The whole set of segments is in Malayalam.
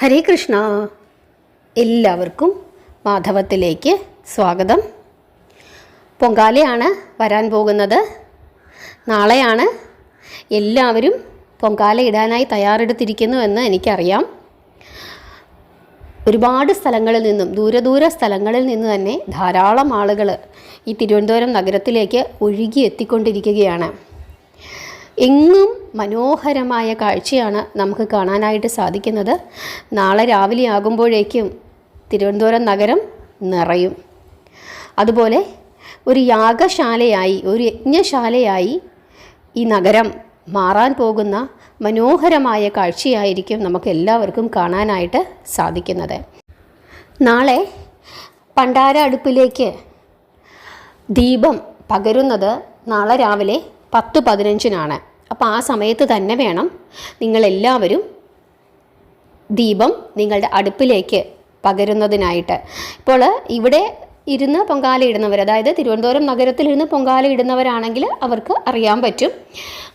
ഹരേ കൃഷ്ണ. എല്ലാവർക്കും മാധവത്തിലേക്ക് സ്വാഗതം. പൊങ്കാലയാണ് വരാൻ പോകുന്നത്. നാളെയാണ്. എല്ലാവരും പൊങ്കാല ഇടാനായി തയ്യാറെടുത്തിരിക്കുന്നു എന്ന് എനിക്കറിയാം. ഒരുപാട് സ്ഥലങ്ങളിൽ നിന്നും ദൂര സ്ഥലങ്ങളിൽ നിന്ന് തന്നെ ധാരാളം ആളുകൾ ഈ തിരുവനന്തപുരം നഗരത്തിലേക്ക് ഒഴുകി എത്തിക്കൊണ്ടിരിക്കുകയാണ്. എങ്ങും മനോഹരമായ കാഴ്ചയാണ് നമുക്ക് കാണാനായിട്ട് സാധിക്കുന്നത്. നാളെ രാവിലെ ആകുമ്പോഴേക്കും തിരുവനന്തപുരം നഗരം നിറയും. അതുപോലെ ഒരു യാഗശാലയായി, ഒരു യജ്ഞശാലയായി ഈ നഗരം മാറാൻ പോകുന്ന മനോഹരമായ കാഴ്ചയായിരിക്കും നമുക്ക് എല്ലാവർക്കും കാണാനായിട്ട് സാധിക്കുന്നത്. നാളെ പണ്ടാര അടുപ്പിലേക്ക് ദീപം പകരുന്നത് നാളെ രാവിലെ 10:15 അപ്പോൾ ആ സമയത്ത് തന്നെ വേണം നിങ്ങളെല്ലാവരും ദീപം നിങ്ങളുടെ അടുപ്പിലേക്ക് പകരുന്നതിനായിട്ട്. ഇപ്പോൾ ഇവിടെ ഇരുന്ന് പൊങ്കാല ഇടുന്നവർ, അതായത് തിരുവനന്തപുരം നഗരത്തിലിരുന്ന് പൊങ്കാല ഇടുന്നവരാണെങ്കിൽ അവർക്ക് അറിയാൻ പറ്റും.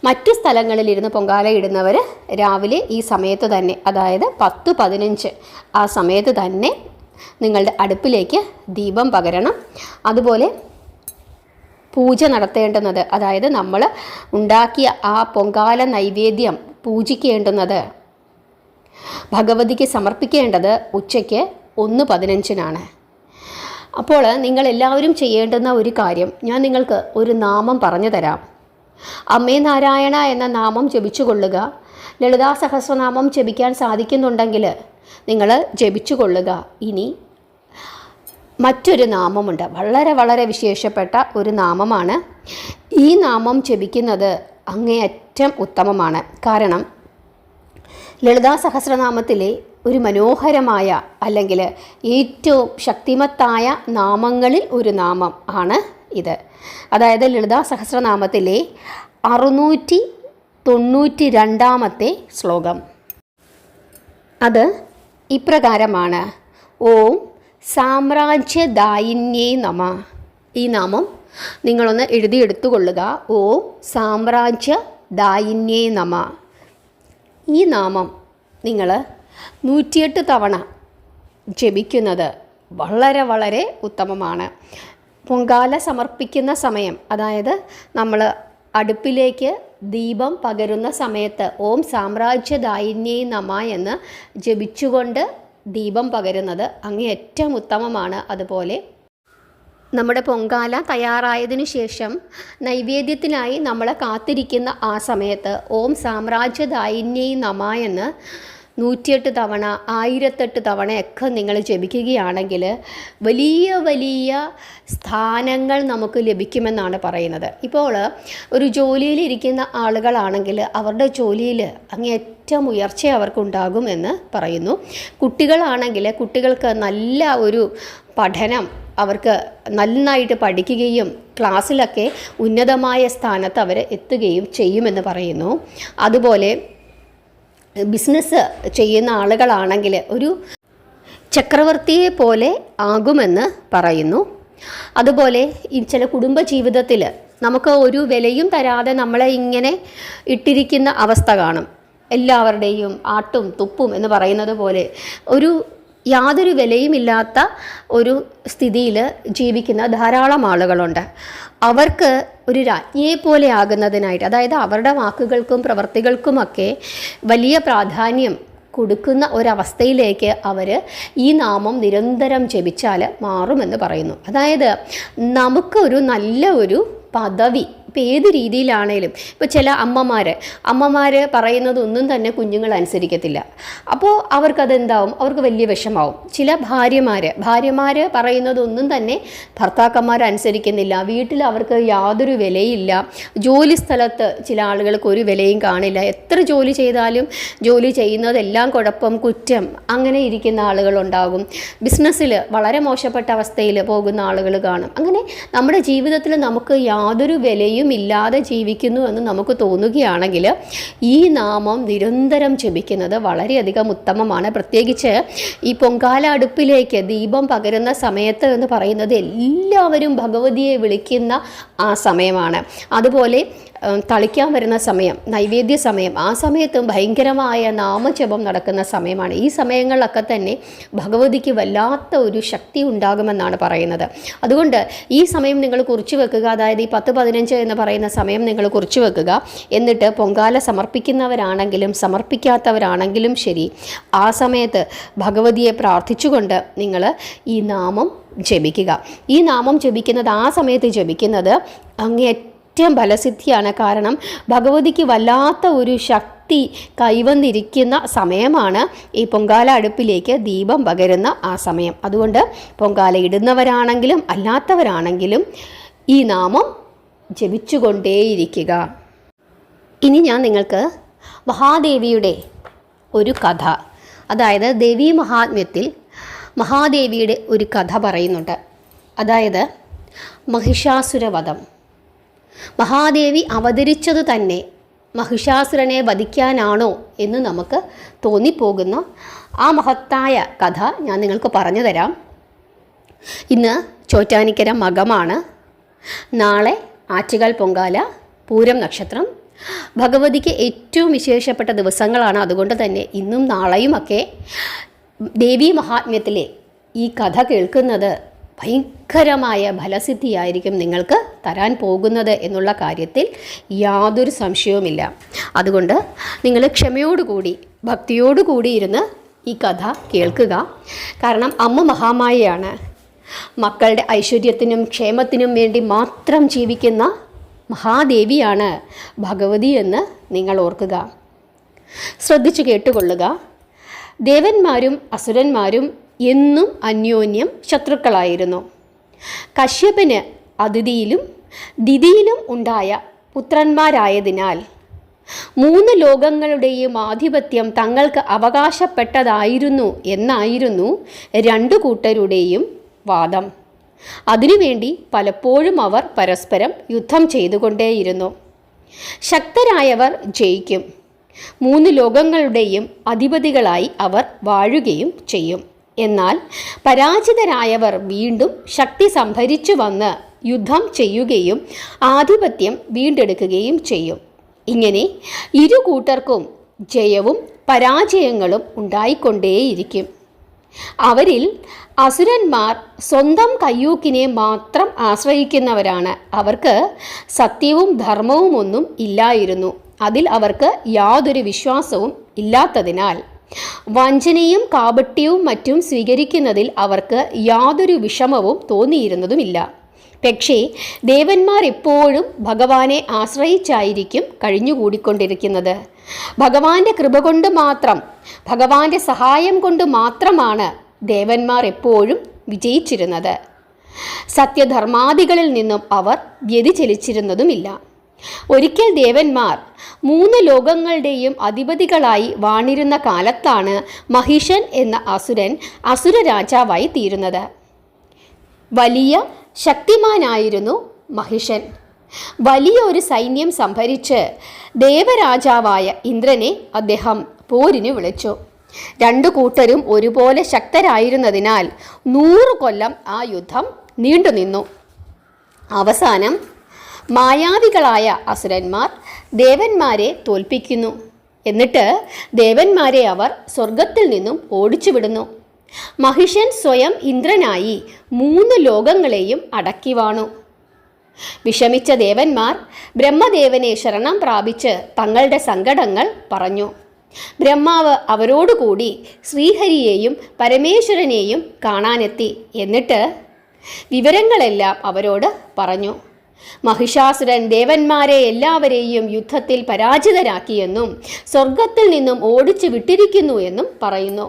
മറ്റ് സ്ഥലങ്ങളിലിരുന്ന് പൊങ്കാല ഇടുന്നവർ രാവിലെ ഈ സമയത്ത് തന്നെ, അതായത് 10:15 ആ സമയത്ത് തന്നെ നിങ്ങളുടെ അടുപ്പിലേക്ക് ദീപം പകരണം. അതുപോലെ പൂജ നടത്തേണ്ടുന്നത്, അതായത് നമ്മൾ ഉണ്ടാക്കിയ ആ പൊങ്കാല നൈവേദ്യം പൂജിക്കേണ്ടുന്നത്, ഭഗവതിക്ക് സമർപ്പിക്കേണ്ടത് ഉച്ചയ്ക്ക് 1:15 അപ്പോൾ നിങ്ങളെല്ലാവരും ചെയ്യേണ്ടുന്ന ഒരു കാര്യം, ഞാൻ നിങ്ങൾക്ക് ഒരു നാമം പറഞ്ഞു തരാം. അമ്മേ നാരായണ എന്ന നാമം ജപിച്ചു കൊള്ളുക. ലളിതാ സഹസ്രനാമം ജപിക്കാൻ സാധിക്കുന്നുണ്ടെങ്കിൽ നിങ്ങൾ ജപിച്ചു കൊള്ളുക. ഇനി മറ്റൊരു നാമമുണ്ട്, വളരെ വിശേഷപ്പെട്ട ഒരു നാമമാണ്. ഈ നാമം ജപിക്കുന്നത് അങ്ങേയറ്റം ഉത്തമമാണ്. കാരണം ലളിതാ സഹസ്രനാമത്തിലെ ഒരു മനോഹരമായ, അല്ലെങ്കിൽ ഏറ്റവും ശക്തിമത്തായ നാമങ്ങളിൽ ഒരു നാമം ആണ് ഇത്. അതായത് ലളിതാ സഹസ്രനാമത്തിലെ 692 ശ്ലോകം. അത് ഇപ്രകാരമാണ്: ഓം സാമ്രാജ്യദായിന്യേ നമ. ഈ നാമം നിങ്ങളൊന്ന് എഴുതിയെടുത്തുകൊള്ളുക. ഓം സാമ്രാജ്യദായിന്യേ നമ. ഈ നാമം നിങ്ങൾ 108 തവണ ജപിക്കുന്നത് വളരെ ഉത്തമമാണ്. പൊങ്കാല സമർപ്പിക്കുന്ന സമയം, അതായത് നമ്മൾ അടുപ്പിലേക്ക് ദീപം പകരുന്ന സമയത്ത് ഓം സാമ്രാജ്യദായിന്യേ നമ എന്ന് ജപിച്ചുകൊണ്ട് ദീപം പകരുന്നത് അങ്ങേയറ്റം ഉത്തമമാണ്. അതുപോലെ നമ്മുടെ പൊങ്കാല തയ്യാറായതിനു ശേഷം നൈവേദ്യത്തിനായി നമ്മൾ കാത്തിരിക്കുന്ന ആ സമയത്ത് ഓം സാമ്രാജ്യദായിന്യേ നമ എന്ന് 108 തവണ 1008 തവണയൊക്കെ നിങ്ങൾ ജപിക്കുകയാണെങ്കിൽ വലിയ സ്ഥാനങ്ങൾ നമുക്ക് ലഭിക്കുമെന്നാണ് പറയുന്നത്. ഇപ്പോൾ ഒരു ജോലിയിലിരിക്കുന്ന ആളുകളാണെങ്കിൽ അവരുടെ ജോലിയിൽ അങ്ങേയറ്റം ഉയർച്ച അവർക്കുണ്ടാകും എന്ന് പറയുന്നു. കുട്ടികളാണെങ്കിൽ കുട്ടികൾക്ക് നല്ല ഒരു പഠനം, അവർക്ക് നന്നായിട്ട് പഠിക്കുകയും ക്ലാസ്സിലൊക്കെ ഉന്നതമായ സ്ഥാനത്ത് അവർ എത്തുകയും ചെയ്യുമെന്ന് പറയുന്നു. അതുപോലെ ബിസിനസ് ചെയ്യുന്ന ആളുകളാണെങ്കിൽ ഒരു ചക്രവർത്തിയെ പോലെ ആകുമെന്ന് പറയുന്നു. അതുപോലെ ഈ ചില കുടുംബ ജീവിതത്തിൽ നമുക്ക് ഒരു വിലയും തരാതെ നമ്മളെ ഇങ്ങനെ ഇട്ടിരിക്കുന്ന അവസ്ഥ കാണും. എല്ലാവരുടെയും ആട്ടും തുപ്പും എന്ന് പറയുന്നത് പോലെ യാതൊരു വിലയുമില്ലാത്ത ഒരു സ്ഥിതിയിൽ ജീവിക്കുന്ന ധാരാളം ആളുകളുണ്ട്. അവർക്ക് ഒരു രാജ്ഞിയെ പോലെ ആകുന്നതിനായിട്ട്, അതായത് അവരുടെ വാക്കുകൾക്കും പ്രവർത്തികൾക്കുമൊക്കെ വലിയ പ്രാധാന്യം കൊടുക്കുന്ന ഒരവസ്ഥയിലേക്ക് അവർ ഈ നാമം നിരന്തരം ജപിച്ചാൽ മാറുമെന്ന് പറയുന്നു. അതായത് നമുക്കൊരു നല്ല ഒരു പദവി, ഇപ്പോൾ ഏത് രീതിയിലാണേലും, ഇപ്പോൾ ചില അമ്മമാർ പറയുന്നതൊന്നും തന്നെ കുഞ്ഞുങ്ങൾ അനുസരിക്കത്തില്ല. അപ്പോൾ അവർക്കതെന്താവും, അവർക്ക് വലിയ വിഷമാവും. ചില ഭാര്യമാർ പറയുന്നതൊന്നും തന്നെ ഭർത്താക്കന്മാർ അനുസരിക്കുന്നില്ല. വീട്ടിൽ അവർക്ക് യാതൊരു വിലയില്ല. ജോലി സ്ഥലത്ത് ചില ആളുകൾക്ക് ഒരു വിലയും കാണില്ല. എത്ര ജോലി ചെയ്താലും ജോലി ചെയ്യുന്നതെല്ലാം കുഴപ്പം, കുറ്റം, അങ്ങനെ ഇരിക്കുന്ന ആളുകളുണ്ടാകും. ബിസിനസ്സിൽ വളരെ മോശപ്പെട്ട അവസ്ഥയിൽ പോകുന്ന ആളുകൾ കാണും. അങ്ങനെ നമ്മുടെ ജീവിതത്തിൽ നമുക്ക് യാതൊരു വിലയും ഇല്ലാതെ ജീവിക്കുന്നു എന്ന് നമുക്ക് തോന്നുകയാണെങ്കിൽ ഈ നാമം നിരന്തരം ജപിക്കുന്നത് വളരെയധികം ഉത്തമമാണ്. പ്രത്യേകിച്ച് ഈ പൊങ്കാല അടുപ്പിലേക്ക് ദീപം പകരുന്ന സമയത്ത് എന്ന് പറയുന്നത് എല്ലാവരും ഭഗവതിയെ വിളിക്കുന്ന ആ സമയമാണ്. അതുപോലെ തളിക്കാൻ വരുന്ന സമയം, നൈവേദ്യ സമയം, ആ സമയത്തും ഭയങ്കരമായ നാമജപം നടക്കുന്ന സമയമാണ്. ഈ സമയങ്ങളിലൊക്കെ തന്നെ ഭഗവതിക്ക് വല്ലാത്ത ഒരു ശക്തി ഉണ്ടാകുമെന്നാണ് പറയുന്നത്. അതുകൊണ്ട് ഈ സമയം നിങ്ങൾ കുറിച്ച് വെക്കുക. അതായത് ഈ 10-15 എന്ന് പറയുന്ന സമയം നിങ്ങൾ കുറിച്ച് വെക്കുക. എന്നിട്ട് പൊങ്കാല സമർപ്പിക്കുന്നവരാണെങ്കിലും സമർപ്പിക്കാത്തവരാണെങ്കിലും ശരി, ആ സമയത്ത് ഭഗവതിയെ പ്രാർത്ഥിച്ചുകൊണ്ട് നിങ്ങൾ ഈ നാമം ജപിക്കുക. ഈ നാമം ജപിക്കുന്നത്, ആ സമയത്ത് ജപിക്കുന്നത് അങ്ങേയറ്റം ഫലസിദ്ധിയാണ്. കാരണം ഭഗവതിക്ക് വല്ലാത്ത ഒരു ശക്തി കൈവന്നിരിക്കുന്ന സമയമാണ് ഈ പൊങ്കാല അടുപ്പിലേക്ക് ദീപം പകരുന്ന ആ സമയം. അതുകൊണ്ട് പൊങ്കാല ഇടുന്നവരാണെങ്കിലും അല്ലാത്തവരാണെങ്കിലും ഈ നാമം ജപിച്ചുകൊണ്ടേയിരിക്കുക. ഇനി ഞാൻ നിങ്ങൾക്ക് മഹാദേവിയുടെ ഒരു കഥ, അതായത് ദേവീ മഹാത്മ്യത്തിൽ മഹാദേവിയുടെ ഒരു കഥ പറയുന്നുണ്ട്. അതായത് മഹിഷാസുരവധം. മഹാദേവി അവതരിച്ചത് തന്നെ മഹിഷാസുരനെ വധിക്കാനാണോ എന്ന് നമുക്ക് തോന്നിപ്പോകുന്ന ആ മഹത്തായ കഥ ഞാൻ നിങ്ങൾക്ക് പറഞ്ഞു തരാം. ഇന്ന് ചോറ്റാനിക്കര മകമാണ്. നാളെ ആറ്റുകാൽ പൊങ്കാല, പൂരം നക്ഷത്രം. ഭഗവതിക്ക് ഏറ്റവും വിശേഷപ്പെട്ട ദിവസങ്ങളാണ്. അതുകൊണ്ട് തന്നെ ഇന്നും നാളെയുമൊക്കെ ദേവീ മഹാത്മ്യത്തിലെ ഈ കഥ കേൾക്കുന്നത് ഭയങ്കരമായ ഫലസിദ്ധിയായിരിക്കും നിങ്ങൾക്ക് തരാൻ പോകുന്നത് എന്നുള്ള കാര്യത്തിൽ യാതൊരു സംശയവുമില്ല. അതുകൊണ്ട് നിങ്ങൾ ക്ഷമയോടുകൂടി ഭക്തിയോടുകൂടി ഇരുന്ന് ഈ കഥ കേൾക്കുക. കാരണം അമ്മ മഹാമായയാണ്. മക്കളുടെ ഐശ്വര്യത്തിനും ക്ഷേമത്തിനും വേണ്ടി മാത്രം ജീവിക്കുന്ന മഹാദേവിയാണ് ഭഗവതി എന്ന് നിങ്ങൾ ഓർക്കുക. ശ്രദ്ധിച്ചു കേട്ടുകൊള്ളുക. ദേവന്മാരും അസുരന്മാരും എന്നും അന്യോന്യം ശത്രുക്കളായിരുന്നു. കശ്യപന് അതിഥിയിലും ദിതിയിലും ഉണ്ടായ പുത്രന്മാരായതിനാൽ 3 ലോകങ്ങളുടെയും ആധിപത്യം തങ്ങൾക്ക് അവകാശപ്പെട്ടതായിരുന്നു എന്നായിരുന്നു 2 കൂട്ടരുടെയും വാദം. അതിനുവേണ്ടി പലപ്പോഴും അവർ പരസ്പരം യുദ്ധം ചെയ്തുകൊണ്ടേയിരുന്നു. ശക്തരായവർ ജയിക്കും. 3 ലോകങ്ങളുടെയും അധിപതികളായി അവർ വാഴുകയും ചെയ്യും. എന്നാൽ പരാജിതരായവർ വീണ്ടും ശക്തി സംഭരിച്ചു വന്ന് യുദ്ധം ചെയ്യുകയും ആധിപത്യം വീണ്ടെടുക്കുകയും ചെയ്യും. ഇങ്ങനെ 2 കൂട്ടർക്കും ജയവും പരാജയങ്ങളും ഉണ്ടായിക്കൊണ്ടേയിരിക്കും. അവരിൽ അസുരന്മാർ സ്വന്തം കയ്യൂക്കിനെ മാത്രം ആശ്രയിക്കുന്നവരാണ്. അവർക്ക് സത്യവും ധർമ്മവും ഒന്നും ഇല്ലായിരുന്നു. അതിൽ അവർക്ക് യാതൊരു വിശ്വാസവും ഇല്ലാത്തതിനാൽ വഞ്ചനയും കാപട്യവും മറ്റും സ്വീകരിക്കുന്നതിൽ അവർക്ക് യാതൊരു വിഷമവും തോന്നിയിരുന്നതുമില്ല. പക്ഷേ ദേവന്മാർ എപ്പോഴും ഭഗവാനെ ആശ്രയിച്ചായിരിക്കും കഴിഞ്ഞുകൂടിക്കൊണ്ടിരിക്കുന്നത്. ഭഗവാന്റെ കൃപ കൊണ്ട് മാത്രം, ഭഗവാന്റെ സഹായം കൊണ്ട് മാത്രമാണ് ദേവന്മാർ എപ്പോഴും വിജയിച്ചിരുന്നത്. സത്യധർമാദികളിൽ നിന്നും അവർ വ്യതിചലിച്ചിരുന്നതുമില്ല. ഒരിക്കൽ ദേവന്മാർ 3 ലോകങ്ങളുടെയും അധിപതികളായി വാണിരുന്ന കാലത്താണ് മഹിഷൻ എന്ന അസുര രാജാവായി തീരുന്നത്. വലിയ ശക്തിമാനായിരുന്നു മഹിഷൻ. വലിയ ഒരു സൈന്യം സംഭരിച്ച് ദേവരാജാവായ ഇന്ദ്രനെ അദ്ദേഹം പോരിന് വിളിച്ചു. 2 കൂട്ടരും ഒരുപോലെ ശക്തരായിരുന്നതിനാൽ 100 കൊല്ലം ആ യുദ്ധം നീണ്ടുനിന്നു. അവസാനം മായാവികളായ അസുരന്മാർ ദേവന്മാരെ തോൽപ്പിക്കുന്നു. എന്നിട്ട് ദേവന്മാരെ അവർ സ്വർഗത്തിൽ നിന്നും ഓടിച്ചുവിടുന്നു. മഹിഷൻ സ്വയം ഇന്ദ്രനായി 3 ലോകങ്ങളെയും അടക്കി വാണു. വിഷമിച്ച ദേവന്മാർ ബ്രഹ്മദേവനെ ശരണം പ്രാപിച്ച് തങ്ങളുടെ സങ്കടങ്ങൾ പറഞ്ഞു. ബ്രഹ്മാവ് അവരോടുകൂടി ശ്രീഹരിയെയും പരമേശ്വരനെയും കാണാനെത്തി. എന്നിട്ട് വിവരങ്ങളെല്ലാം അവരോട് പറഞ്ഞു. മഹിഷാസുരൻ ദേവന്മാരെ എല്ലാവരെയും യുദ്ധത്തിൽ പരാജിതരാക്കിയെന്നും സ്വർഗത്തിൽ നിന്നും ഓടിച്ചു വിട്ടിരിക്കുന്നു എന്നും പറയുന്നു.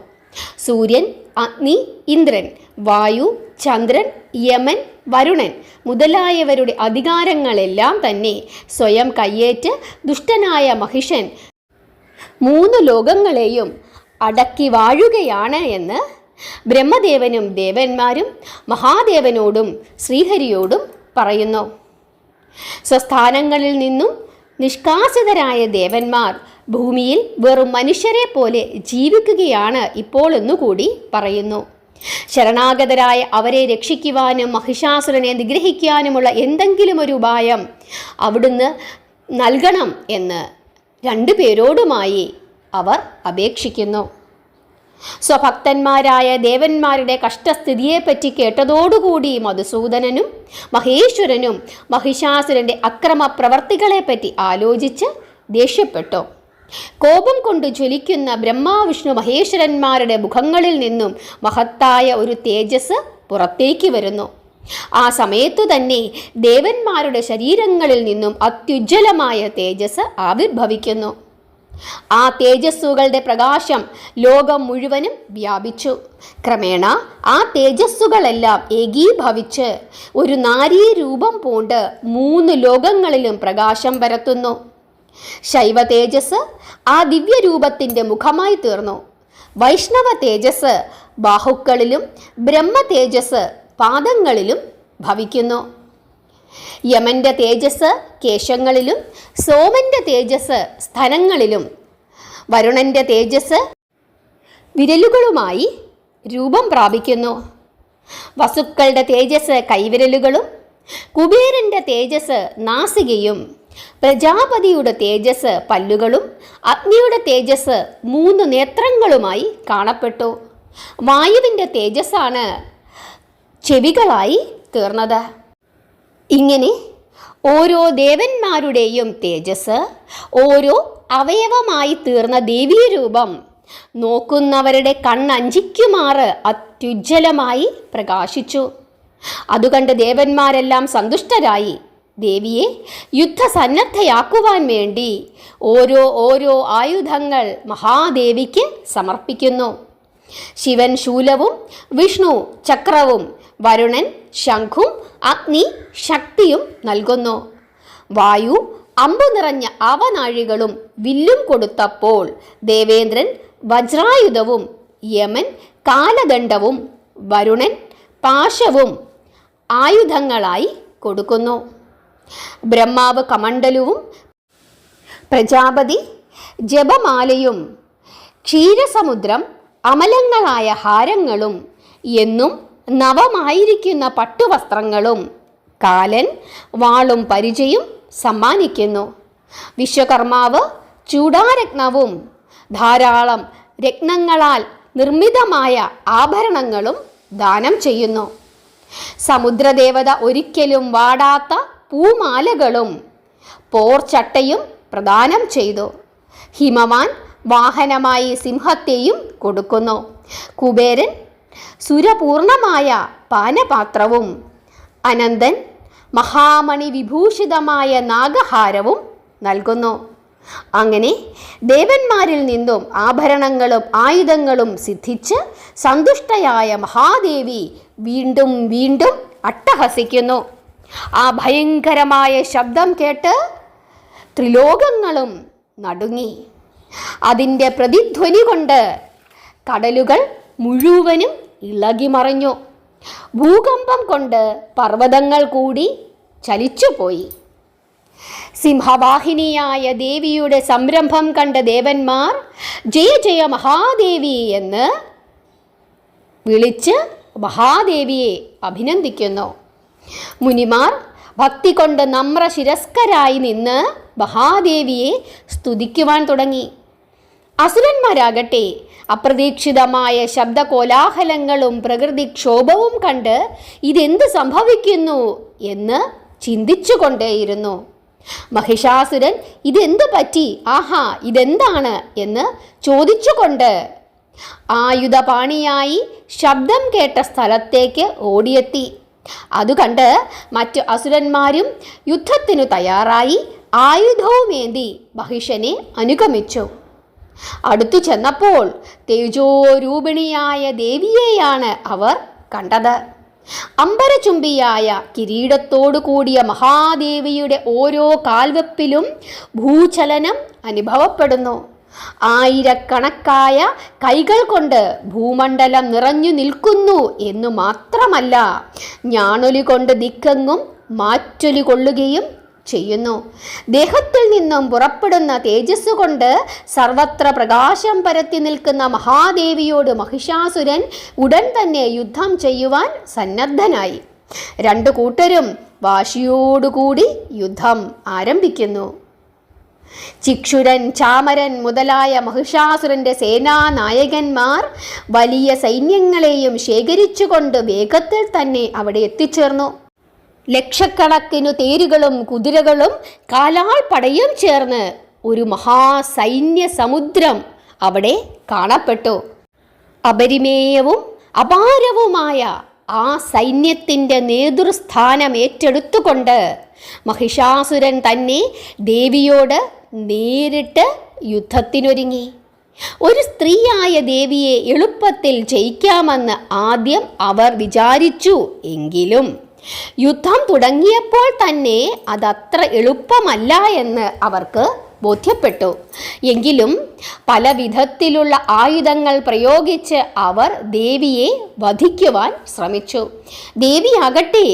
സൂര്യൻ, അഗ്നി, ഇന്ദ്രൻ, വായു, ചന്ദ്രൻ, യമൻ, വരുണൻ മുതലായവരുടെ അധികാരങ്ങളെല്ലാം തന്നെ സ്വയം കയ്യേറ്റ് ദുഷ്ടനായ മഹിഷൻ 3 ലോകങ്ങളെയും അടക്കി വാഴുകയാണ് എന്ന് ബ്രഹ്മദേവനും ദേവന്മാരും മഹാദേവനോടും ശ്രീഹരിയോടും പറയുന്നു. സ്വസ്ഥാനങ്ങളിൽ നിന്നും നിഷ്കാസിതരായ ദേവന്മാർ ഭൂമിയിൽ വെറും മനുഷ്യരെ പോലെ ജീവിക്കുകയാണ് ഇപ്പോൾ എന്നുകൂടി പറയുന്നു. ശരണാഗതരായ അവരെ രക്ഷിക്കുവാനും മഹിഷാസുരനെ നിഗ്രഹിക്കാനുമുള്ള എന്തെങ്കിലും ഒരു ഉപായം അവിടുന്ന് നൽകണം എന്ന് രണ്ടുപേരോടുമായി അവർ അപേക്ഷിക്കുന്നു. സ്വഭക്തന്മാരായ ദേവന്മാരുടെ കഷ്ടസ്ഥിതിയെപ്പറ്റി കേട്ടതോടുകൂടി മധുസൂദനനും മഹേശ്വരനും മഹിഷാസുരൻ്റെ അക്രമ പ്രവർത്തികളെപ്പറ്റി ആലോചിച്ച് ദേഷ്യപ്പെട്ടു. കോപം കൊണ്ട് ജ്വലിക്കുന്ന ബ്രഹ്മാവിഷ്ണു മഹേശ്വരന്മാരുടെ മുഖങ്ങളിൽ നിന്നും മഹത്തായ ഒരു തേജസ് പുറത്തേക്ക് വരുന്നു. ആ സമയത്തു തന്നെ ദേവന്മാരുടെ ശരീരങ്ങളിൽ നിന്നും അത്യുജ്വലമായ തേജസ് ആവിർഭവിക്കുന്നു. ആ തേജസ്സുകളുടെ പ്രകാശം ലോകം മുഴുവനും വ്യാപിച്ചു. ക്രമേണ ആ തേജസ്സുകളെല്ലാം ഏകീഭവിച്ച് ഒരു നാരീ രൂപം പൂണ്ട് 3 ലോകങ്ങളിലും പ്രകാശം പരത്തുന്നു. ശൈവ തേജസ് ആ ദിവ്യരൂപത്തിൻ്റെ മുഖമായി തീർന്നു. വൈഷ്ണവ തേജസ് ബാഹുക്കളിലും ബ്രഹ്മ തേജസ് പാദങ്ങളിലും ഭവിക്കുന്നു. യമന്റെ തേജസ് കേശങ്ങളിലും സോമന്റെ തേജസ് സ്ഥലങ്ങളിലും വരുണന്റെ തേജസ് വിരലുകളുമായി രൂപം പ്രാപിക്കുന്നു. വസുക്കളുടെ തേജസ് കൈവിരലുകളും കുബേരന്റെ തേജസ് നാസികയും പ്രജാപതിയുടെ തേജസ് പല്ലുകളും അഗ്നിയുടെ തേജസ് 3 നേത്രങ്ങളുമായി കാണപ്പെട്ടു. വായുവിൻ്റെ തേജസ്സാണ് ചെവികളായി തീർന്നത്. ഇങ്ങനെ ഓരോ ദേവന്മാരുടെയും തേജസ് ഓരോ അവയവമായി തീർന്ന ദേവീരൂപം നോക്കുന്നവരുടെ കണ്ണഞ്ചിക്കുമാറ് അത്യുജ്വലമായി പ്രകാശിച്ചു. അതുകണ്ട് ദേവന്മാരെല്ലാം സന്തുഷ്ടരായി ദേവിയെ യുദ്ധസന്നദ്ധയാക്കുവാൻ വേണ്ടി ഓരോ ആയുധങ്ങൾ മഹാദേവിക്ക് സമർപ്പിക്കുന്നു. ശിവൻ ശൂലവും വിഷ്ണു ചക്രവും വരുണൻ ശംഖും അഗ്നി ശക്തിയും നൽകുന്നു. വായു അമ്പു നിറഞ്ഞ അവനാഴികളും വില്ലും കൊടുത്തപ്പോൾ ദേവേന്ദ്രൻ വജ്രായുധവും യമൻ കാലദണ്ഡവും വരുണൻ പാശവും ആയുധങ്ങളായി കൊടുക്കുന്നു. ബ്രഹ്മാവ് കമണ്ഡലവും പ്രജാപതി ജപമാലയും ക്ഷീരസമുദ്രം അമലങ്ങളായ ഹാരങ്ങളും എന്നും നവമായിരിക്കുന്ന പട്ടുവസ്ത്രങ്ങളും കാലൻ വാളും പരിചയും സമ്മാനിക്കുന്നു. വിശ്വകർമാവ് ചൂടാരത്നവും ധാരാളം രത്നങ്ങളാൽ നിർമ്മിതമായ ആഭരണങ്ങളും ദാനം ചെയ്യുന്നു. സമുദ്രദേവത ഒരിക്കലും വാടാത്ത പൂമാലകളും പോർച്ചട്ടയും പ്രദാനം ചെയ്തു. ഹിമവാൻ വാഹനമായി സിംഹത്തെയും കൊടുക്കുന്നു. കുബേരൻ സുരപൂർണമായ പാനപാത്രവും അനന്തൻ മഹാമണി വിഭൂഷിതമായ നാഗഹാരവും നൽകുന്നു. അങ്ങനെ ദേവന്മാരിൽ നിന്നും ആഭരണങ്ങളും ആയുധങ്ങളും സിദ്ധിച്ച് സന്തുഷ്ടയായ മഹാദേവി വീണ്ടും വീണ്ടും അട്ടഹസിക്കുന്നു. ആ ഭയങ്കരമായ ശബ്ദം കേട്ട് ത്രിലോകങ്ങളും നടുങ്ങി. അതിൻ്റെ പ്രതിധ്വനി കൊണ്ട് കടലുകൾ മുഴുവനും ഇളകിമറിഞ്ഞു. ഭൂകമ്പം കൊണ്ട് പർവ്വതങ്ങൾ കൂടി ചലിച്ചുപോയി. സിംഹവാഹിനിയായ ദേവിയുടെ സംരംഭം കണ്ട ദേവന്മാർ ജയ ജയ മഹാദേവി എന്ന് വിളിച്ച് മഹാദേവിയെ അഭിനന്ദിക്കുന്നു. മുനിമാർ ഭക്തി കൊണ്ട് നമ്രശിരസ്കരായി നിന്ന് മഹാദേവിയെ സ്തുതിക്കുവാൻ തുടങ്ങി. അസുരന്മാരാകട്ടെ അപ്രതീക്ഷിതമായ ശബ്ദകോലാഹലങ്ങളും പ്രകൃതിക്ഷോഭവും കണ്ട് ഇതെന്ത് സംഭവിക്കുന്നു എന്ന് ചിന്തിച്ചുകൊണ്ടേയിരുന്നു. മഹിഷാസുരൻ ഇതെന്തു പറ്റി, ആഹാ ഇതെന്താണ് എന്ന് ചോദിച്ചുകൊണ്ട് ആയുധപാണിയായി ശബ്ദം കേട്ട സ്ഥലത്തേക്ക് ഓടിയെത്തി. അതുകണ്ട് മറ്റു അസുരന്മാരും യുദ്ധത്തിനു തയ്യാറായി ആയുധവുമേന്തി മഹിഷനെ അനുഗമിച്ചു. അടുത്തു ചെന്നപ്പോൾ തേജോരൂപിണിയായ ദേവിയെയാണ് അവർ കണ്ടത്. അമ്പരചുംബിയായ കിരീടത്തോടു കൂടിയ മഹാദേവിയുടെ ഓരോ കാൽവെപ്പിലും ഭൂചലനം അനുഭവപ്പെടുന്നു. ആയിരക്കണക്കായ കൈകൾ കൊണ്ട് ഭൂമണ്ഡലം നിറഞ്ഞു നിൽക്കുന്നു എന്നു മാത്രമല്ല, ഞാണൊലി കൊണ്ട് ദിക്കെങ്ങും മാറ്റൊലി കൊള്ളുകയും ചെയ്യുന്നു. ദേഹത്തിൽ നിന്നും പുറപ്പെടുന്ന തേജസ് കൊണ്ട് സർവത്ര പ്രകാശം പരത്തി നിൽക്കുന്ന മഹാദേവിയോട് മഹിഷാസുരൻ ഉടൻ തന്നെ യുദ്ധം ചെയ്യുവാൻ സന്നദ്ധനായി. 2 കൂട്ടരും വാശിയോടുകൂടി യുദ്ധം ആരംഭിക്കുന്നു. ചിക്ഷുരൻ, ചാമരൻ മുതലായ മഹിഷാസുരന്റെ സേനാനായകന്മാർ വലിയ സൈന്യങ്ങളെയും ശേഖരിച്ചുകൊണ്ട് വേഗത്തിൽ തന്നെ അവിടെ എത്തിച്ചേർന്നു. ലക്ഷക്കണക്കിനു തേരുകളും കുതിരകളും കാലാൾ പടയും ചേർന്ന് ഒരു മഹാസൈന്യ സമുദ്രം അവിടെ കാണപ്പെട്ടു. അപരിമേയവും അപാരവുമായ ആ സൈന്യത്തിൻ്റെ നേതൃസ്ഥാനം ഏറ്റെടുത്തുകൊണ്ട് മഹിഷാസുരൻ തന്നെ ദേവിയോട് നേരിട്ട് യുദ്ധത്തിനൊരുങ്ങി. ഒരു സ്ത്രീയായ ദേവിയെ എളുപ്പത്തിൽ ജയിക്കാമെന്ന് ആദ്യം അവർ വിചാരിച്ചു. എങ്കിലും യുദ്ധം തുടങ്ങിയപ്പോൾ തന്നെ അതത്ര എളുപ്പമല്ല എന്ന് അവർക്ക് ബോധ്യപ്പെട്ടു. എങ്കിലും പല വിധത്തിലുള്ള ആയുധങ്ങൾ പ്രയോഗിച്ച് അവർ ദേവിയെ വധിക്കുവാൻ ശ്രമിച്ചു. ദേവിയാകട്ടെ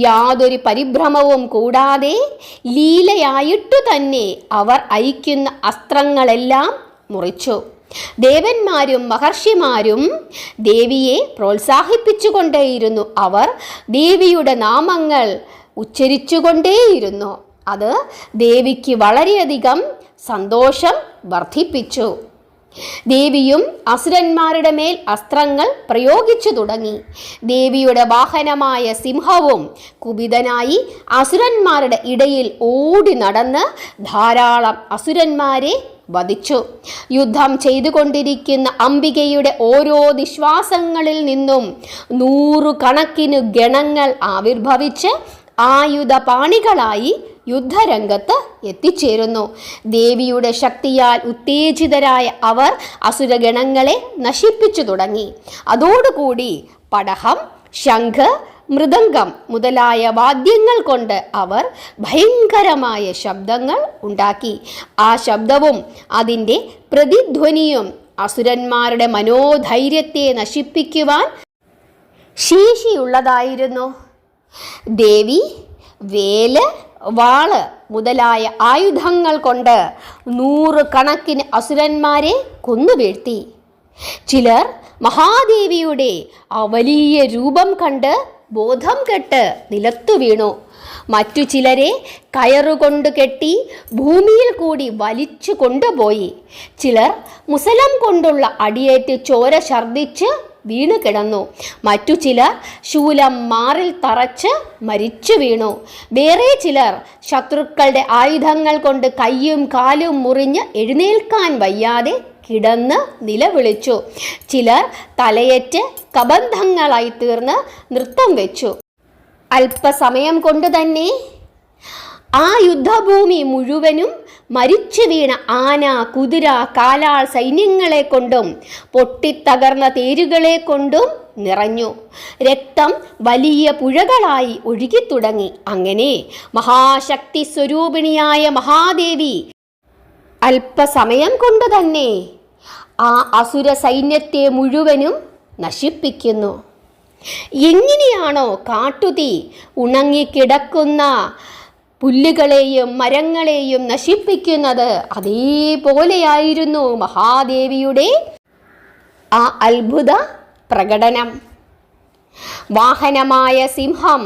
യാതൊരു പരിഭ്രമവും കൂടാതെ ലീലയായിട്ടു തന്നെ അവർ അയക്കുന്ന അസ്ത്രങ്ങളെല്ലാം മുറിച്ചു. ദേവന്മാരും മഹർഷിമാരും ദേവിയെ പ്രോത്സാഹിപ്പിച്ചുകൊണ്ടേയിരുന്നു. അവർ ദേവിയുടെ നാമങ്ങൾ ഉച്ചരിച്ചുകൊണ്ടേയിരുന്നു. അത് ദേവിക്ക് വളരെയധികം സന്തോഷം വർദ്ധിപ്പിച്ചു. ദേവിയും അസുരന്മാരുടെ മേൽ അസ്ത്രങ്ങൾ പ്രയോഗിച്ചു തുടങ്ങി. ദേവിയുടെ വാഹനമായ സിംഹവും കുപിതനായി അസുരന്മാരുടെ ഇടയിൽ ഓടി നടന്ന് ധാരാളം അസുരന്മാരെ വധിച്ചു. യുദ്ധം ചെയ്തുകൊണ്ടിരിക്കുന്ന അംബികയുടെ ഓരോ നിശ്വാസങ്ങളിൽ നിന്നും 100 കണക്കിന് ഗണങ്ങൾ ആവിർഭവിച്ച് ആയുധപാണികളായി യുദ്ധരംഗത്ത് എത്തിച്ചേരുന്നു. ദേവിയുടെ ശക്തിയാൽ ഉത്തേജിതരായ അവർ അസുരഗണങ്ങളെ നശിപ്പിച്ചു തുടങ്ങി. അതോടുകൂടി പടഹം, ശംഖ്, മൃദംഗം മുതലായ വാദ്യങ്ങൾ കൊണ്ട് അവർ ഭയങ്കരമായ ശബ്ദങ്ങൾ ഉണ്ടാക്കി. ആ ശബ്ദവും അതിൻ്റെ പ്രതിധ്വനിയും അസുരന്മാരുടെ മനോധൈര്യത്തെ നശിപ്പിക്കുവാൻ ശേഷിയുള്ളതായിരുന്നു. ദേവി വേല്, വാള് മുതലായ ആയുധങ്ങൾ കൊണ്ട് 100 കണക്കിന് അസുരന്മാരെ കൊന്നുവീഴ്ത്തി. ചിലർ മഹാദേവിയുടെ ആ വലിയ രൂപം കണ്ട് ബോധം കെട്ട് നിലത്തു വീണു. മറ്റു ചിലരെ കയറുകൊണ്ട് കെട്ടി ഭൂമിയിൽ കൂടി വലിച്ചു കൊണ്ടുപോയി. ചിലർ മുസലം കൊണ്ടുള്ള അടിയേറ്റ് ചോര ഛർദ്ദിച്ച് വീണു കിടന്നു. മറ്റു ചിലർ ശൂലം മാറിൽ തറച്ച് മരിച്ചു വീണു. വേറെ ചിലർ ശത്രുക്കളുടെ ആയുധങ്ങൾ കൊണ്ട് കൈയും കാലും മുറിഞ്ഞ് എഴുന്നേൽക്കാൻ വയ്യാതെ കിടന്ന് നിലവിളിച്ചു. ചിലർ തലയേറ്റ് കബന്ധങ്ങളായി തീർന്ന് നൃത്തം വെച്ചു. അല്പസമയം കൊണ്ട് തന്നെ ആ യുദ്ധഭൂമി മുഴുവനും മരിച്ചു വീണ ആന, കുതിര, കാലാൾ സൈന്യങ്ങളെ കൊണ്ടും പൊട്ടിത്തകർന്ന തേരുകളെ കൊണ്ടും നിറഞ്ഞു. രക്തം വലിയ പുഴകളായി ഒഴുകിത്തുടങ്ങി. അങ്ങനെ മഹാശക്തി സ്വരൂപിണിയായ മഹാദേവി അല്പസമയം കൊണ്ട് തന്നെ ആ അസുര സൈന്യത്തെ മുഴുവനും നശിപ്പിക്കുന്നു. എങ്ങനെയാണോ കാട്ടുതീ ഉണങ്ങിക്കിടക്കുന്ന പുല്ലുകളെയും മരങ്ങളെയും നശിപ്പിക്കുന്നത്, അതേപോലെയായിരുന്നു മഹാദേവിയുടെ ആ അത്ഭുത പ്രകടനം. വാഹനമായ സിംഹം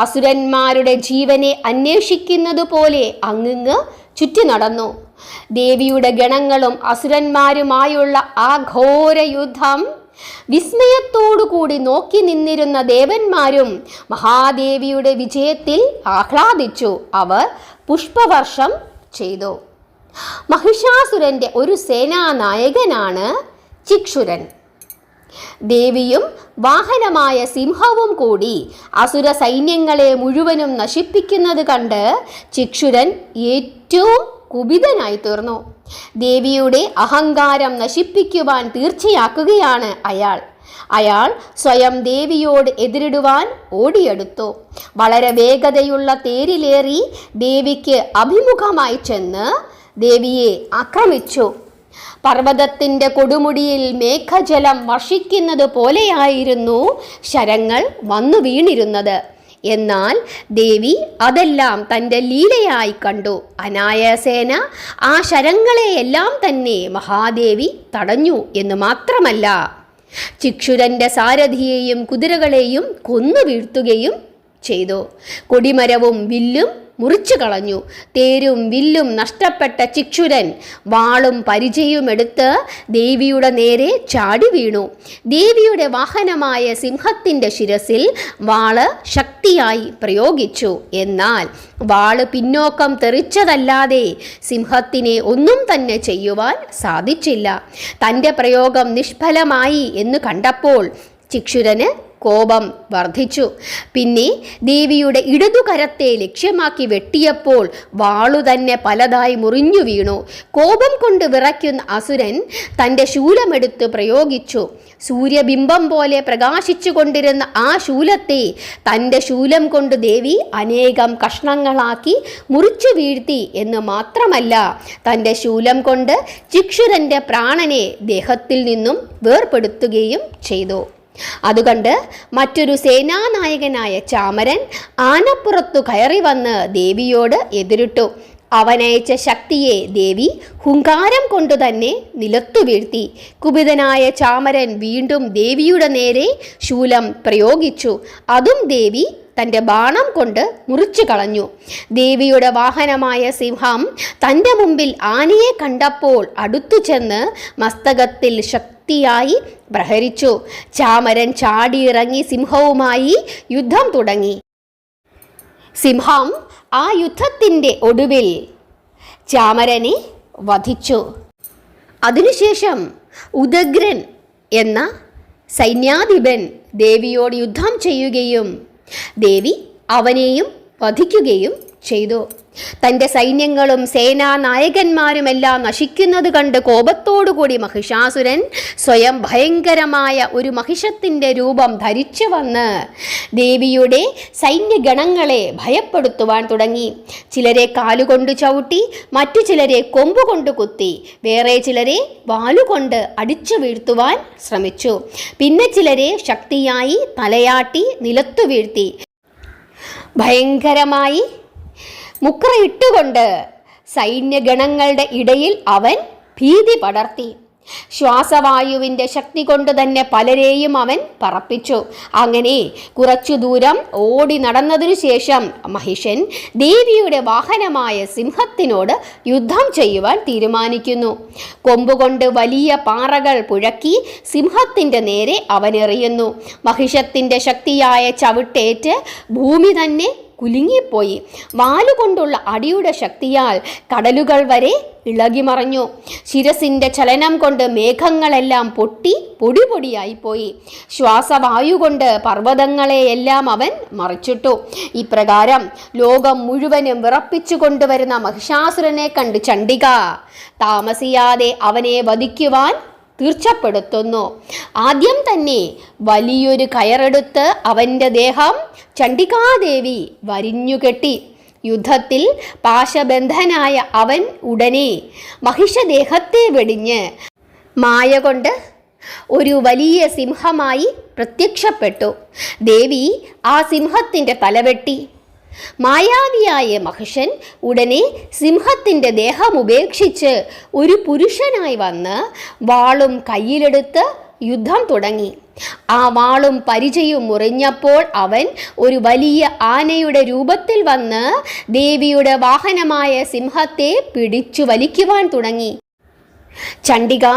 അസുരന്മാരുടെ ജീവനെ അന്വേഷിക്കുന്നത് പോലെ അങ്ങിങ്ങ് ചുറ്റി നടന്നു. ദേവിയുടെ ഗണങ്ങളും അസുരന്മാരുമായുള്ള ആ ഘോര യുദ്ധം വിസ്മയത്തോടുകൂടി നോക്കി നിന്നിരുന്ന ദേവന്മാരും മഹാദേവിയുടെ വിജയത്തിൽ ആഹ്ലാദിച്ചു. അവർ പുഷ്പവർഷം ചെയ്തു. മഹിഷാസുരന്റെ ഒരു സേനാനായകനാണ് ചിക്ഷുരൻ. ദേവിയും വാഹനമായ സിംഹവും കൂടി അസുര സൈന്യങ്ങളെ മുഴുവനും നശിപ്പിക്കുന്നത് കണ്ട് ചിക്ഷുരൻ ഏറ്റവും കുപിതനായി തീർന്നു. ദേവിയുടെ അഹങ്കാരം നശിപ്പിക്കുവാൻ തീർച്ചയാക്കുകയാണ് അയാൾ സ്വയം ദേവിയോട് എതിരിടുവാൻ ഓടിയെടുത്തു. വളരെ വേഗതയുള്ള തേരിലേറി ദേവിക്ക് അഭിമുഖമായി ചെന്ന് ദേവിയെ ആക്രമിച്ചു. പർവ്വതത്തിൻ്റെ കൊടുമുടിയിൽ മേഘജലം വർഷിക്കുന്നത് പോലെയായിരുന്നു ശരങ്ങൾ വന്നു വീണിരുന്നത്. എന്നാൽ ദേവി അതെല്ലാം തൻ്റെ ലീലയായി കണ്ടു. അനായാസേന ആ ശരങ്ങളെയെല്ലാം തന്നെ മഹാദേവി തടഞ്ഞു എന്ന് മാത്രമല്ല, ചിക്ഷുരൻ്റെ സാരഥിയെയും കുതിരകളെയും കൊന്നു വീഴ്ത്തുകയും ചെയ്തു. കൊടിമരവും വില്ലും മുറിച്ചു കളഞ്ഞു. തേരും വില്ലും നഷ്ടപ്പെട്ട ചിക്ഷുരൻ വാളും പരിചയുമെടുത്ത് ദേവിയുടെ നേരെ ചാടി വീണു. ദേവിയുടെ വാഹനമായ സിംഹത്തിൻ്റെ ശിരസിൽ വാള് ശക്തിയായി പ്രയോഗിച്ചു. എന്നാൽ വാള് പിന്നോക്കം തെറിച്ചതല്ലാതെ സിംഹത്തിനെ ഒന്നും തന്നെ ചെയ്യുവാൻ സാധിച്ചില്ല. തൻ്റെ പ്രയോഗം നിഷ്ഫലമായി എന്ന് കണ്ടപ്പോൾ ചിക്ഷുരന് കോപം വർദ്ധിച്ചു. പിന്നെ ദേവിയുടെ ഇടതുകരത്തെ ലക്ഷ്യമാക്കി വെട്ടിയപ്പോൾ വാളു തന്നെ പലതായി മുറിഞ്ഞു വീണു. കോപം കൊണ്ട് വിറയ്ക്കുന്ന അസുരൻ തൻ്റെ ശൂലമെടുത്ത് പ്രയോഗിച്ചു. സൂര്യബിംബം പോലെ പ്രകാശിച്ചു കൊണ്ടിരുന്ന ആ ശൂലത്തെ തൻ്റെ ശൂലം കൊണ്ട് ദേവി അനേകം കഷ്ണങ്ങളാക്കി മുറിച്ചു വീഴ്ത്തി എന്ന് മാത്രമല്ല, തൻ്റെ ശൂലം കൊണ്ട് ചിക്ഷുരൻ്റെ പ്രാണനെ ദേഹത്തിൽ നിന്നും വേർപെടുത്തുകയും ചെയ്തു. അതുകണ്ട് മറ്റൊരു സേനാനായകനായ ചാമരൻ ആനപ്പുറത്തു കയറി വന്ന് ദേവിയോട് എതിരിട്ടു. അവനയച്ച ശക്തിയെ ദേവി ഹുങ്കാരം കൊണ്ടു തന്നെ നിലത്തു വീഴ്ത്തി. കുപിതനായ ചാമരൻ വീണ്ടും ദേവിയുടെ നേരെ ശൂലം പ്രയോഗിച്ചു. അതും ദേവി തൻ്റെ ബാണം കൊണ്ട് മുറിച്ചു കളഞ്ഞു. ദേവിയുടെ വാഹനമായ സിംഹം തൻ്റെ മുമ്പിൽ ആനയെ കണ്ടപ്പോൾ അടുത്തു ചെന്ന് മസ്തകത്തിൽ ശക്തിയായി പ്രഹരിച്ചു. ചാമരൻ ചാടിയിറങ്ങി സിംഹവുമായി യുദ്ധം തുടങ്ങി. സിംഹം ആ യുദ്ധത്തിൻ്റെ ഒടുവിൽ ചാമരനെ വധിച്ചു. അതിനുശേഷം ഉദഗ്രൻ എന്ന സൈന്യാധിപൻ ദേവിയോട് യുദ്ധം ചെയ്യുകയും ദേവി അവനെയും വധിക്കുകയും ചെയ്തു. തൻ്റെ സൈന്യങ്ങളും സേനാനായകന്മാരുമെല്ലാം നശിക്കുന്നത് കണ്ട് കോപത്തോടുകൂടി മഹിഷാസുരൻ സ്വയം ഭയങ്കരമായ ഒരു മഹിഷത്തിൻ്റെ രൂപം ധരിച്ചു വന്ന് ദേവിയുടെ സൈന്യഗണങ്ങളെ ഭയപ്പെടുത്തുവാൻ തുടങ്ങി. ചിലരെ കാലുകൊണ്ട് ചവിട്ടി, മറ്റു ചിലരെ കൊമ്പുകൊണ്ട് കുത്തി, വേറെ ചിലരെ വാലുകൊണ്ട് അടിച്ചു വീഴ്ത്തുവാൻ ശ്രമിച്ചു. പിന്നെ ചിലരെ ശക്തിയായി തലയാട്ടി നിലത്തു വീഴ്ത്തി. ഭയങ്കരമായി മുക്രയിട്ടുകൊണ്ട് സൈന്യഗണങ്ങളുടെ ഇടയിൽ അവൻ ഭീതി പടർത്തി. ശ്വാസവായുവിൻ്റെ ശക്തി കൊണ്ട് തന്നെ പലരെയും അവൻ പറപ്പിച്ചു. അങ്ങനെ കുറച്ചു ദൂരം ഓടി നടന്നതിനു ശേഷം മഹിഷൻ ദേവിയുടെ വാഹനമായ സിംഹത്തിനോട് യുദ്ധം ചെയ്യുവാൻ തീരുമാനിക്കുന്നു. കൊമ്പുകൊണ്ട് വലിയ പാറകൾ പുഴക്കി സിംഹത്തിൻ്റെ നേരെ അവനെറിയുന്നു. മഹിഷത്തിൻ്റെ ശക്തിയായ ചവിട്ടേറ്റ് ഭൂമി തന്നെ കുലുങ്ങിപ്പോയി. വാലുകൊണ്ടുള്ള അടിയുടെ ശക്തിയാൽ കടലുകൾ വരെ ഇളകിമറിഞ്ഞു. ശിരസിൻ്റെ ചലനം കൊണ്ട് മേഘങ്ങളെല്ലാം പൊട്ടി പൊടി പൊടിയായിപ്പോയി. ശ്വാസവായു കൊണ്ട് പർവ്വതങ്ങളെയെല്ലാം അവൻ മറിച്ചിട്ടു. ഇപ്രകാരം ലോകം മുഴുവനും വിറപ്പിച്ചു കൊണ്ടുവരുന്ന മഹിഷാസുരനെ കണ്ട് ചണ്ഡിക താമസിയാതെ അവനെ വധിക്കുവാൻ തീർച്ചപ്പെടുത്തുന്നു. ആദ്യം തന്നെ വലിയൊരു കയറെടുത്ത് അവൻ്റെ ദേഹം ചണ്ഡികാദേവി വരിഞ്ഞുകെട്ടി. യുദ്ധത്തിൽ പാശബന്ധനായ അവൻ ഉടനെ മഹിഷദേഹത്തെ വെടിഞ്ഞ് മായ കൊണ്ട് ഒരു വലിയ സിംഹമായി പ്രത്യക്ഷപ്പെട്ടു. ദേവി ആ സിംഹത്തിൻ്റെ തലവെട്ടി. മായാവിയായ മഹിഷൻ ഉടനെ സിംഹത്തിൻ്റെ ദേഹം ഉപേക്ഷിച്ച് ഒരു പുരുഷനായി വന്ന് വാളും കയ്യിലെടുത്ത് യുദ്ധം തുടങ്ങി. ആ വാളും പരിചയും മുറിഞ്ഞപ്പോൾ അവൻ ഒരു വലിയ ആനയുടെ രൂപത്തിൽ വന്ന് ദേവിയുടെ വാഹനമായ സിംഹത്തെ പിടിച്ചു വലിക്കുവാൻ തുടങ്ങി. ചണ്ഡിക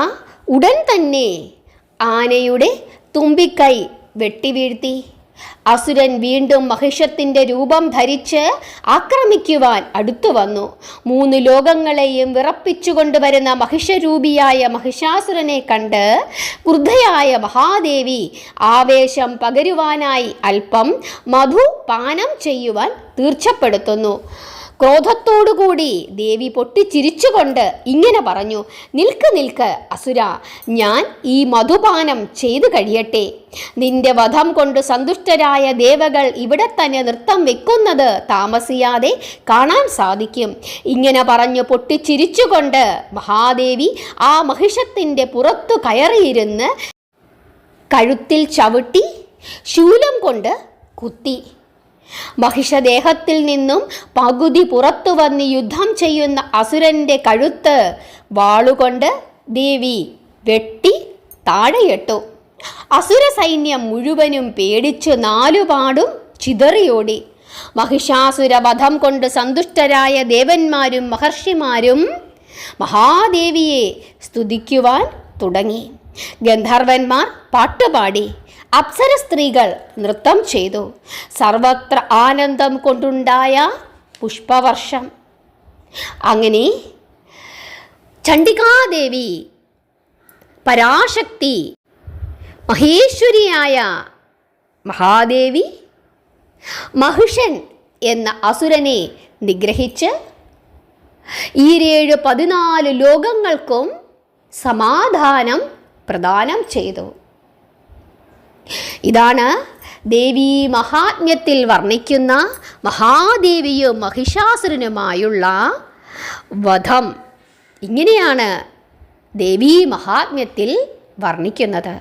ഉടൻ തന്നെ ആനയുടെ തുമ്പിക്കൈ വെട്ടിവീഴ്ത്തി. അസുരൻ വീണ്ടും മഹിഷത്തിൻ്റെ രൂപം ധരിച്ച് ആക്രമിക്കുവാൻ അടുത്തു വന്നു. 3 ലോകങ്ങളെയും വിറപ്പിച്ചു കൊണ്ടുവരുന്ന മഹിഷരൂപിയായ മഹിഷാസുരനെ കണ്ട് ക്രുദ്ധയായ മഹാദേവി ആവേശം പകരുവാനായി അല്പം മധു പാനം ചെയ്യുവാൻ തീർച്ചപ്പെടുത്തുന്നു. ക്രോധത്തോടുകൂടി ദേവി പൊട്ടിച്ചിരിച്ചുകൊണ്ട് ഇങ്ങനെ പറഞ്ഞു: നിൽക്ക് നിൽക്ക് അസുര, ഞാൻ ഈ മധുപാനം ചെയ്തു കഴിയട്ടെ. നിന്റെ വധം കൊണ്ട് സന്തുഷ്ടരായ ദേവകൾ ഇവിടെ തന്നെ നൃത്തം വെക്കുന്നത് താമസിയാതെ കാണാൻ സാധിക്കും. ഇങ്ങനെ പറഞ്ഞു പൊട്ടിച്ചിരിച്ചുകൊണ്ട് മഹാദേവി ആ മഹിഷത്തിൻ്റെ പുറത്തു കയറിയിരുന്ന് കഴുത്തിൽ ചവിട്ടി ശൂലം കൊണ്ട് കുത്തി. മഹിഷദേഹത്തിൽ നിന്നും പകുതി പുറത്തു വന്ന് യുദ്ധം ചെയ്യുന്ന അസുരൻ്റെ കഴുത്ത് വാളുകൊണ്ട് ദേവി വെട്ടി താഴെയിട്ടു. അസുര സൈന്യം മുഴുവനും പേടിച്ചു 4 പാടും ചിതറിയോടി. മഹിഷാസുര വധം കൊണ്ട് സന്തുഷ്ടരായ ദേവന്മാരും മഹർഷിമാരും മഹാദേവിയെ സ്തുതിക്കുവാൻ തുടങ്ങി. ഗന്ധർവന്മാർ പാട്ടുപാടി, അപ്സര സ്ത്രീകൾ നൃത്തം ചെയ്തു. സർവത്ര ആനന്ദം കൊണ്ടുണ്ടായ പുഷ്പവർഷം. അങ്ങനെ ചണ്ഡികാദേവി, പരാശക്തി, മഹേശ്വരിയായ മഹാദേവി മഹിഷൻ എന്ന അസുരനെ നിഗ്രഹിച്ച് 14 ലോകങ്ങൾക്കും സമാധാനം പ്രദാനം ചെയ്തു. ഇതാണ് ദേവീ മഹാത്മ്യത്തിൽ വർണ്ണിക്കുന്ന മഹാദേവിയും മഹിഷാസുരനുമായുള്ള വധം. ഇങ്ങനെയാണ് ദേവീ മഹാത്മ്യത്തിൽ വർണ്ണിക്കുന്നത്.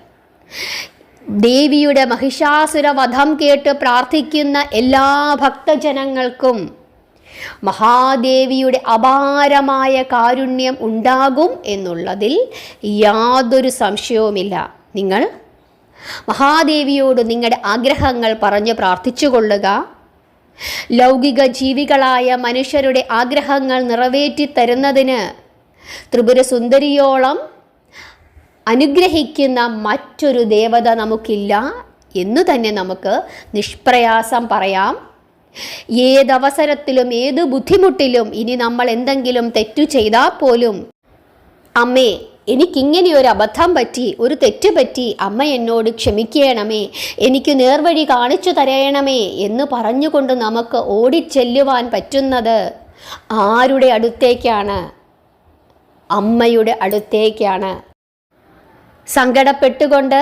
ദേവിയുടെ മഹിഷാസുര വധം കേട്ട് പ്രാർത്ഥിക്കുന്ന എല്ലാ ഭക്തജനങ്ങൾക്കും മഹാദേവിയുടെ അപാരമായ കാരുണ്യം ഉണ്ടാകും എന്നുള്ളതിൽ യാതൊരു സംശയവുമില്ല. നിങ്ങൾ മഹാദേവിയോട് നിങ്ങളുടെ ആഗ്രഹങ്ങൾ പറഞ്ഞ് പ്രാർത്ഥിച്ചു കൊള്ളുക. ലൗകിക ജീവികളായ മനുഷ്യരുടെ ആഗ്രഹങ്ങൾ നിറവേറ്റി തരുന്നതിന് ത്രിപുരസുന്ദരിയോളം അനുഗ്രഹിക്കുന്ന മറ്റൊരു ദേവത നമുക്കില്ല എന്നു തന്നെ നമുക്ക് നിഷ്പ്രയാസം പറയാം. ഏതവസരത്തിലും ഏത് ബുദ്ധിമുട്ടിലും ഇനി നമ്മൾ എന്തെങ്കിലും തെറ്റു ചെയ്താൽ പോലും, അമ്മേ എനിക്കിങ്ങനെ ഒരു അബദ്ധം പറ്റി, ഒരു തെറ്റ് പറ്റി, അമ്മ എന്നോട് ക്ഷമിക്കണമേ, എനിക്ക് നേർവഴി കാണിച്ചു തരയണമേ എന്ന് പറഞ്ഞുകൊണ്ട് നമുക്ക് ഓടിച്ചെല്ലുവാൻ പറ്റുന്നത് ആരുടെ അടുത്തേക്കാണ്? അമ്മയുടെ അടുത്തേക്കാണ്. സങ്കടപ്പെട്ടുകൊണ്ട്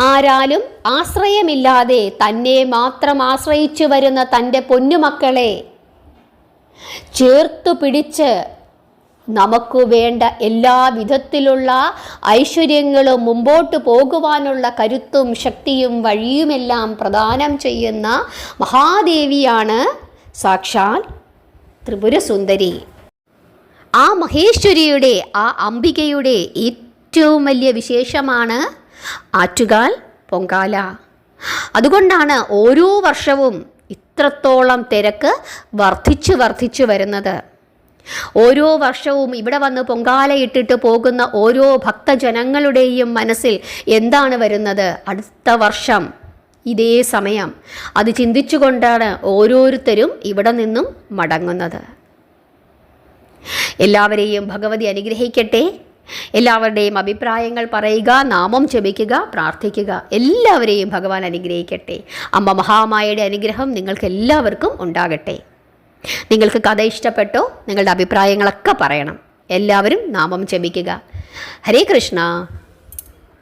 ആരാലും ആശ്രയമില്ലാതെ തന്നെ മാത്രം ആശ്രയിച്ചു വരുന്ന തൻ്റെ പൊന്നുമക്കളെ ചേർത്തു പിടിച്ച് നമുക്ക് വേണ്ട എല്ലാ വിധത്തിലുള്ള ഐശ്വര്യങ്ങളും മുമ്പോട്ട് പോകുവാനുള്ള കരുത്തും ശക്തിയും വഴിയുമെല്ലാം പ്രദാനം ചെയ്യുന്ന മഹാദേവിയാണ് സാക്ഷാൽ ത്രിപുരസുന്ദരി. ആ മഹേശ്വരിയുടെ, ആ അംബികയുടെ ഏറ്റവും വലിയ വിശേഷമാണ് ആറ്റുകാൽ പൊങ്കാല. അതുകൊണ്ടാണ് ഓരോ വർഷവും ഇത്രത്തോളം തിരക്ക് വർദ്ധിച്ചു വരുന്നത്. ഓരോ വർഷവും ഇവിടെ വന്ന് പൊങ്കാലയിട്ടിട്ട് പോകുന്ന ഓരോ ഭക്തജനങ്ങളുടെയും മനസ്സിൽ എന്താണ് വരുന്നത്? അടുത്ത വർഷം ഇതേ സമയം. അത് ചിന്തിച്ചുകൊണ്ടാണ് ഓരോരുത്തരും ഇവിടെ നിന്നും മടങ്ങുന്നത്. എല്ലാവരെയും ഭഗവതി അനുഗ്രഹിക്കട്ടെ. എല്ലാവരുടെയും അഭിപ്രായങ്ങൾ പറയുക, നാമം ജപിക്കുക, പ്രാർത്ഥിക്കുക. എല്ലാവരെയും ഭഗവാൻ അനുഗ്രഹിക്കട്ടെ. അമ്മ മഹാമായയുടെ അനുഗ്രഹം നിങ്ങൾക്ക് എല്ലാവർക്കും ഉണ്ടാകട്ടെ. നിങ്ങൾക്ക് കഥ ഇഷ്ടപ്പെട്ടോ? നിങ്ങളുടെ അഭിപ്രായങ്ങളൊക്കെ പറയണം. എല്ലാവരും നാമം ജപിക്കുക. ഹരേ കൃഷ്ണ.